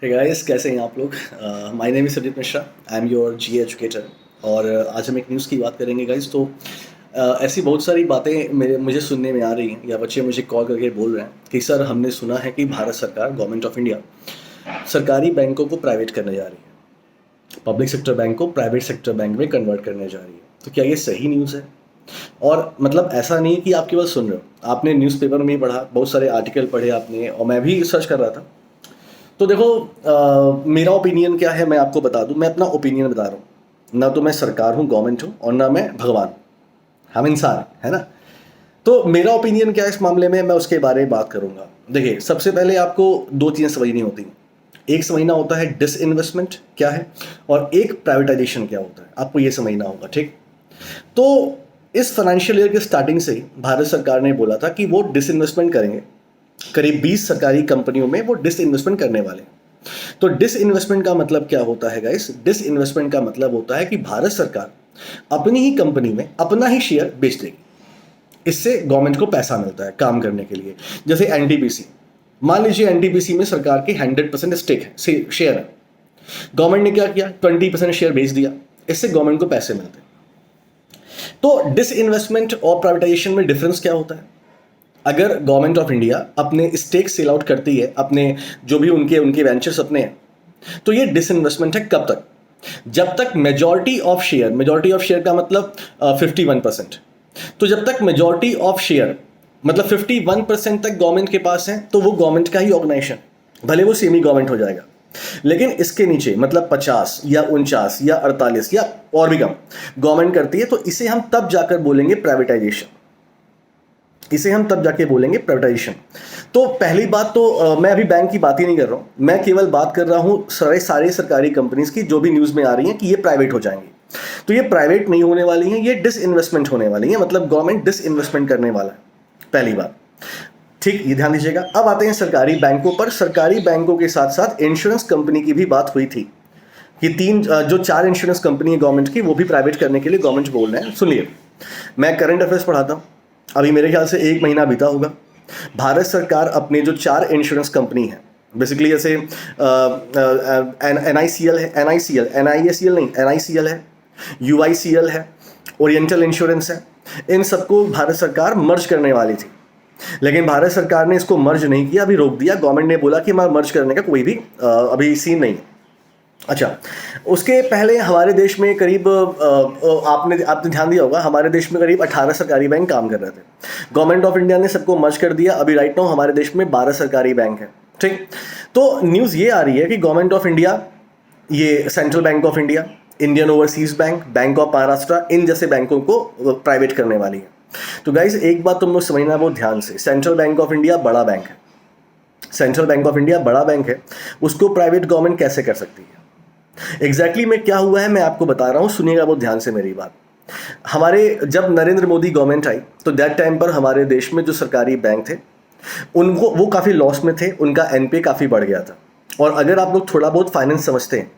Hey guys, कैसे हैं आप लोग। My name is Sandeep Mishra. I am your G educator. और आज हम एक न्यूज़ की बात करेंगे गाइस। तो ऐसी बहुत सारी बातें मुझे सुनने में आ रही हैं, या बच्चे मुझे कॉल करके बोल रहे हैं कि सर, हमने सुना है कि भारत सरकार, गवर्नमेंट ऑफ इंडिया, सरकारी बैंकों को प्राइवेट करने जा रही है, पब्लिक सेक्टर बैंक को प्राइवेट सेक्टर बैंक में कन्वर्ट करने जा रही है। तो क्या ये सही न्यूज़ है? और मतलब ऐसा नहीं है कि आप केवल सुन रहे हो, आपने न्यूज़पेपर में ही पढ़ा, बहुत सारे आर्टिकल पढ़े आपने, और मैं भी सर्च कर रहा था। तो देखो, मेरा ओपिनियन क्या है मैं आपको बता दूं। मैं अपना ओपिनियन बता रहा हूँ। ना तो मैं सरकार हूँ, गवर्नमेंट हूँ, और ना मैं भगवान हूँ। हम इंसान हैं, है ना। तो मेरा ओपिनियन क्या है इस मामले में, मैं उसके बारे में बात करूंगा। देखिए, सबसे पहले आपको दो चीज़ें समझनी होती हैं। एक समझना होता है डिसइन्वेस्टमेंट क्या है, और एक प्राइवेटाइजेशन क्या होता है। आपको ये समझना होगा, ठीक। तो इस फाइनेंशियल ईयर के स्टार्टिंग से ही भारत सरकार ने बोला था कि वो डिसइन्वेस्टमेंट करेंगे। करीब 20 सरकारी कंपनियों में वो डिसइन्वेस्टमेंट करने वाले हैं। तो डिसइन्वेस्टमेंट का मतलब क्या होता है गाइस? डिसइन्वेस्टमेंट का मतलब होता है कि भारत सरकार अपनी ही कंपनी में अपना ही शेयर बेच देगी। इससे गवर्नमेंट को पैसा मिलता है काम करने के लिए। जैसे एनटीपीसी, मान लीजिए एनटीपीसी में सरकार की 100% स्टेक है, शेयर है। गवर्नमेंट ने क्या किया? 20% शेयर बेच दिया। इससे गवर्नमेंट को पैसे मिलते हैं। तो डिसइन्वेस्टमेंट और प्राइवेटाइजेशन में डिफरेंस क्या होता है? अगर गवर्नमेंट ऑफ इंडिया अपने स्टेक सेल आउट करती है, अपने जो भी उनके उनके वेंचर्स अपने हैं, तो ये डिसइन्वेस्टमेंट है। कब तक? जब तक मेजॉरिटी ऑफ शेयर का मतलब 51%। तो जब तक मेजॉरिटी ऑफ शेयर मतलब 51% तक गवर्नमेंट के पास है, तो वो गवर्नमेंट का ही ऑर्गेनाइजेशन, भले वो सेमी गवर्नमेंट हो जाएगा। लेकिन इसके नीचे मतलब 50 या 49 या 48 या और भी कम गवर्नमेंट करती है, तो इसे हम तब जाकर बोलेंगे प्राइवेटाइजेशन। तो पहली बात तो मैं अभी बैंक की बात ही नहीं कर रहा हूँ। मैं केवल बात कर रहा हूँ सारे सरकारी कंपनीज की, जो भी न्यूज़ में आ रही हैं कि ये प्राइवेट हो जाएंगी। तो ये प्राइवेट नहीं होने वाली हैं, ये डिसइन्वेस्टमेंट होने वाली हैं। मतलब गवर्नमेंट डिसइन्वेस्टमेंट करने वाला है, पहली बात। ठीक, ये ध्यान दीजिएगा। अब आते हैं सरकारी बैंकों पर। सरकारी बैंकों के साथ साथ इंश्योरेंस कंपनी की भी बात हुई थी कि जो 4 इंश्योरेंस कंपनी है गवर्नमेंट की, वो भी प्राइवेट करने के लिए गवर्नमेंट बोल रहे हैं। सुनिए, मैं करंट अफेयर्स पढ़ाता हूँ। अभी मेरे ख्याल से 1 महीना बीता होगा। भारत सरकार अपने जो 4 इंश्योरेंस कंपनी है, बेसिकली जैसे NICL है, NICL नहीं, NICL है, UICL है, ओरिएंटल इंश्योरेंस है, इन सबको भारत सरकार मर्ज करने वाली थी। लेकिन भारत सरकार ने इसको मर्ज नहीं किया, अभी रोक दिया। गवर्नमेंट ने बोला कि हमारा मर्ज करने का कोई भी अभी सीन नहीं है। अच्छा, उसके पहले हमारे देश में करीब आपने ध्यान दिया होगा, हमारे देश में करीब 18 सरकारी बैंक काम कर रहे थे। गवर्नमेंट ऑफ इंडिया ने सबको मर्ज कर दिया। अभी राइट नाउ हमारे देश में 12 सरकारी बैंक हैं, ठीक। तो न्यूज़ ये आ रही है कि गवर्नमेंट ऑफ इंडिया, ये central bank of India, Indian overseas bank, bank of Maharashtra, इन जैसे बैंकों को प्राइवेट करने वाली है। तो गाइज, एक बात तुम लोग समझना बहुत ध्यान से, सेंट्रल बैंक ऑफ इंडिया बड़ा बैंक है। सेंट्रल बैंक ऑफ इंडिया बड़ा बैंक है, उसको प्राइवेट गवर्नमेंट कैसे कर सकती है? एग्जैक्टली में क्या हुआ है मैं आपको बता रहा हूँ, सुनिएगा बहुत ध्यान से मेरी बात। हमारे जब नरेंद्र मोदी गवर्नमेंट आई, तो दैट टाइम पर हमारे देश में जो सरकारी बैंक थे, उनको वो काफ़ी लॉस में थे, उनका NPA काफ़ी बढ़ गया था। और अगर आप लोग थोड़ा बहुत फाइनेंस समझते हैं,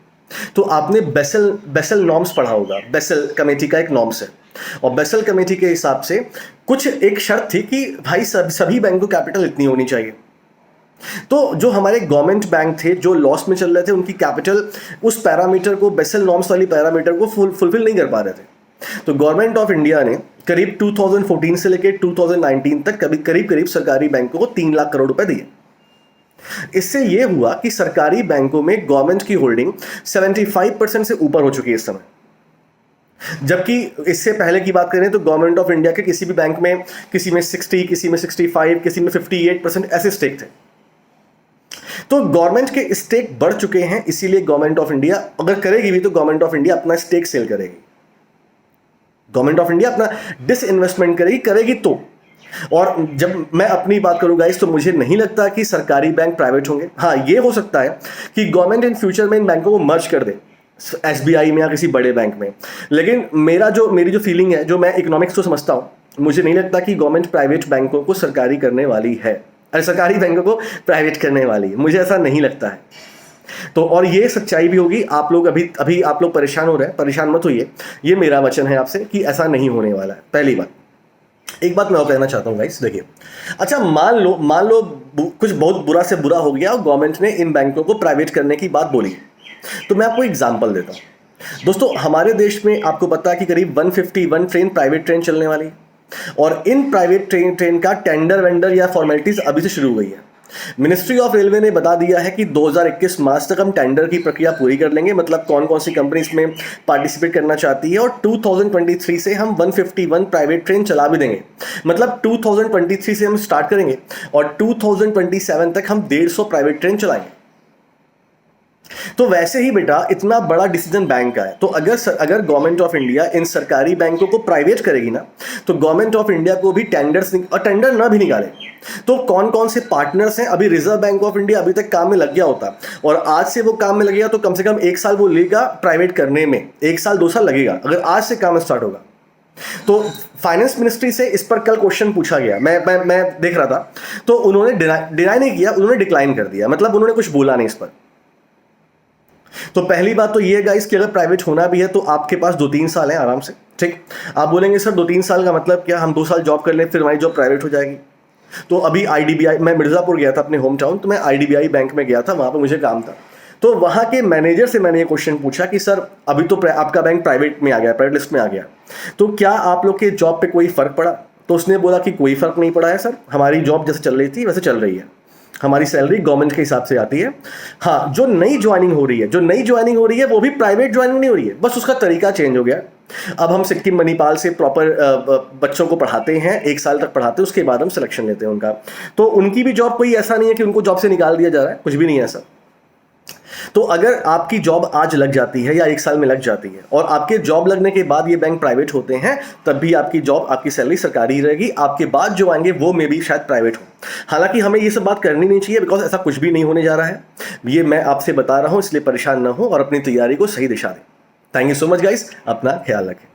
तो आपने बेसल नॉर्म्स पढ़ा होगा। बेसल कमेटी का एक नॉर्म्स है, और बेसल कमेटी के हिसाब से कुछ एक शर्त थी कि भाई सभी बैंक को कैपिटल इतनी होनी चाहिए। तो जो हमारे गवर्नमेंट बैंक थे जो लॉस में चल रहे थे, उनकी कैपिटल उस पैरामीटर को, बेसल नॉर्म्स वाली पैरामीटर को फुलफिल नहीं कर पा रहे थे। तो गवर्नमेंट ऑफ इंडिया ने करीब 2014 से लेकर 2019 तक करीब सरकारी बैंकों को 3 लाख करोड़ रुपए दिए। इससे यह हुआ कि सरकारी बैंकों में गवर्नमेंट की होल्डिंग 75% से ऊपर हो चुकी है इस समय। जबकि इससे पहले की बात करें तो गवर्नमेंट ऑफ इंडिया के किसी भी बैंक में, किसी में 60, किसी में 65, किसी में 58% ऐसे स्टेक थे। तो गवर्नमेंट के स्टेक बढ़ चुके हैं, इसीलिए गवर्नमेंट ऑफ इंडिया अगर करेगी भी, तो गवर्नमेंट ऑफ इंडिया अपना स्टेक सेल करेगी। गवर्नमेंट ऑफ इंडिया अपना डिसइन्वेस्टमेंट करेगी तो। और जब मैं अपनी बात करूंगा इस, तो मुझे नहीं लगता कि सरकारी बैंक प्राइवेट होंगे। हाँ, ये हो सकता है कि गवर्नमेंट इन फ्यूचर में इन बैंकों को मर्ज कर दे, SBI में या किसी बड़े बैंक में। लेकिन मेरी जो फीलिंग है, जो मैं इकोनॉमिक्स को समझता हूँ, मुझे नहीं लगता कि गवर्नमेंट प्राइवेट बैंकों को सरकारी करने वाली है, अरे सरकारी बैंकों को प्राइवेट करने वाली है। मुझे ऐसा नहीं लगता है। तो और ये सच्चाई भी होगी। आप लोग अभी आप लोग परेशान हो रहे हैं, परेशान मत होइए। ये मेरा वचन है आपसे कि ऐसा नहीं होने वाला है, पहली बात। एक बात मैं और कहना चाहता हूँ गाइस, देखिए, अच्छा मान लो कुछ बहुत बुरा से बुरा हो गया और गवर्नमेंट ने इन बैंकों को प्राइवेट करने की बात बोली, तो मैं आपको एग्जांपल देता हूँ। दोस्तों, हमारे देश में आपको पता है कि करीब 151 ट्रेन प्राइवेट ट्रेन चलने वाली है, और इन प्राइवेट ट्रेन का टेंडर वेंडर या फॉर्मेलिटीज अभी से शुरू हो गई है। मिनिस्ट्री ऑफ रेलवे ने बता दिया है कि 2021 मार्च तक हम टेंडर की प्रक्रिया पूरी कर लेंगे, मतलब कौन कौन सी कंपनी इसमें पार्टिसिपेट करना चाहती है, और 2023 से हम 151 प्राइवेट ट्रेन चला भी देंगे। मतलब 2023 से हम स्टार्ट करेंगे और 2027 तक हम 150 प्राइवेट ट्रेन चलाएंगे। तो वैसे ही बेटा, इतना बड़ा डिसीजन बैंक का है, तो अगर गवर्नमेंट ऑफ इंडिया इन सरकारी बैंकों को प्राइवेट करेगी ना, तो गवर्नमेंट ऑफ इंडिया को भी टेंडर ना भी निकाले तो कौन कौन से पार्टनर्स हैं। अभी रिजर्व बैंक ऑफ इंडिया अभी तक काम में लग गया होता, और आज से वो काम में लगेगा तो कम से कम 1 साल वो लेगा प्राइवेट करने में, 1 साल 2 साल लगेगा अगर आज से काम स्टार्ट होगा। तो फाइनेंस मिनिस्ट्री से इस पर कल क्वेश्चन पूछा गया, मैं देख रहा था, तो उन्होंने डिनाई नहीं किया, उन्होंने डिक्लाइन कर दिया, मतलब उन्होंने कुछ बोला नहीं इस पर। तो पहली बात तो ये है गाइस कि अगर प्राइवेट होना भी है तो आपके पास 2-3 साल हैं आराम से, ठीक। आप बोलेंगे सर 2-3 साल का मतलब क्या, हम 2 साल जॉब कर लें फिर हमारी जॉब प्राइवेट हो जाएगी। तो अभी आईडीबीआई, मैं मिर्ज़ापुर गया था अपने होम टाउन, तो मैं आईडीबीआई बैंक में गया था, वहाँ पर मुझे काम था। तो वहाँ के मैनेजर से मैंने ये क्वेश्चन पूछा कि सर अभी तो आपका बैंक प्राइवेट में आ गया, प्राइवेट लिस्ट में आ गया, तो क्या आप लोग के जॉब पे कोई फ़र्क पड़ा? तो उसने बोला कि कोई फ़र्क नहीं पड़ा है सर, हमारी जॉब जैसे चल रही थी वैसे चल रही है, हमारी सैलरी गवर्नमेंट के हिसाब से आती है। हाँ, जो नई ज्वाइनिंग हो रही है वो भी प्राइवेट ज्वाइनिंग नहीं हो रही है, बस उसका तरीका चेंज हो गया। अब हम सिक्किम मणिपाल से प्रॉपर बच्चों को पढ़ाते हैं, 1 साल तक पढ़ाते हैं, उसके बाद हम सिलेक्शन लेते हैं उनका। तो उनकी भी जॉब कोई ऐसा नहीं है कि उनको जॉब से निकाल दिया जा रहा है, कुछ भी नहीं है ऐसा। तो अगर आपकी जॉब आज लग जाती है या 1 साल में लग जाती है, और आपके जॉब लगने के बाद ये बैंक प्राइवेट होते हैं, तब भी आपकी जॉब, आपकी सैलरी सरकारी रहेगी, आपके बाद जो आएंगे वो मे भी शायद प्राइवेट हो। हालांकि हमें ये सब बात करनी नहीं चाहिए, बिकॉज ऐसा कुछ भी नहीं होने जा रहा है। ये मैं आपसे बता रहा हूँ, इसलिए परेशान ना हो और अपनी तैयारी को सही दिशा दें। Thank you so much guys, अपना ख्याल रखें।